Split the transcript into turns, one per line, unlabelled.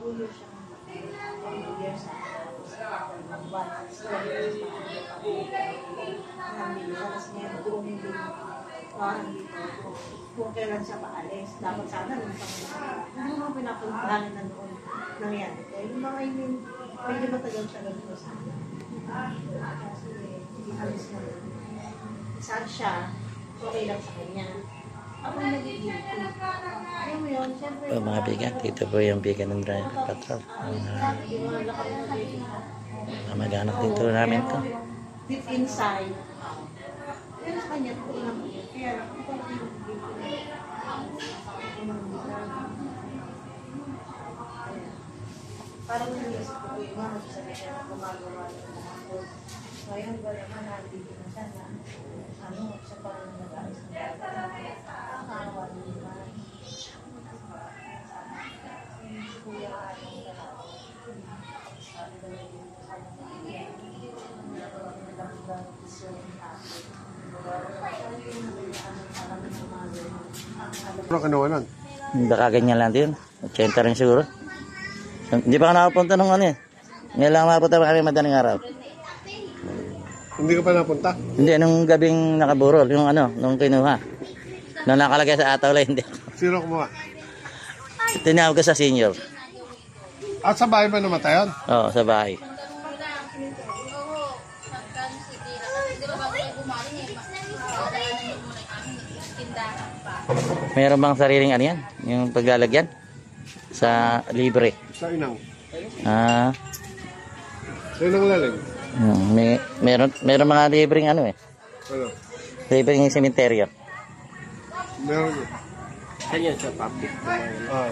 2 years siya. 2 years na. Tapos, 1 years na. Tapos ngayon, kung hindi kung kailan siya paalis. Dapat sana nung hindi mo pinapuntahan na noon nangyari. Kaya yung mga medyo matagal siya ganito sa akin. Kasi hindi alis na rin. Saan siya, okay lang sa kanya. Ako yung nagiging. Alam mo yun, siyempre.
Mga bigan, dito po yung bigan ng driver patrol. Mag-anak dito namin to.
Deep inside. Pero sa kanya, ito lang. Kaya, ito lang yung parang naisip ko yung mga sabi siya na gumagawa ng mga food. Ngayon ba naman nandito na siya na siya parang nag-aayos ng bagay. Nakakawa din naman. Si Kuya anong gano'n. Sabi na lang yung kasama ng mga
Ano kanawa nun?
Baka ganyan lang din. 80 rin siguro. Hindi pa ka nakapunta nung ano eh. Ngayon lang makapunta pa kami madaling araw.
Hindi ka pa napunta?
Hindi, nung gabing nakaburol. Yung ano, nung kinuha. Nung nakalagay sa atawla, hindi.
Sino kumuha?
Tinawag ko sa senior.
At sa bahay ba namatayan?
Oo, sa bahay. Mayroon bang sariling ano yan? Yung paglalagyan? Sa libre?
Sa inang.
Ah.
Sa inang lalim?
Meron mga libreng ano eh.
Ano?
Libreng sementeryo.
Meron yun.
Kanya sa public.
Ah.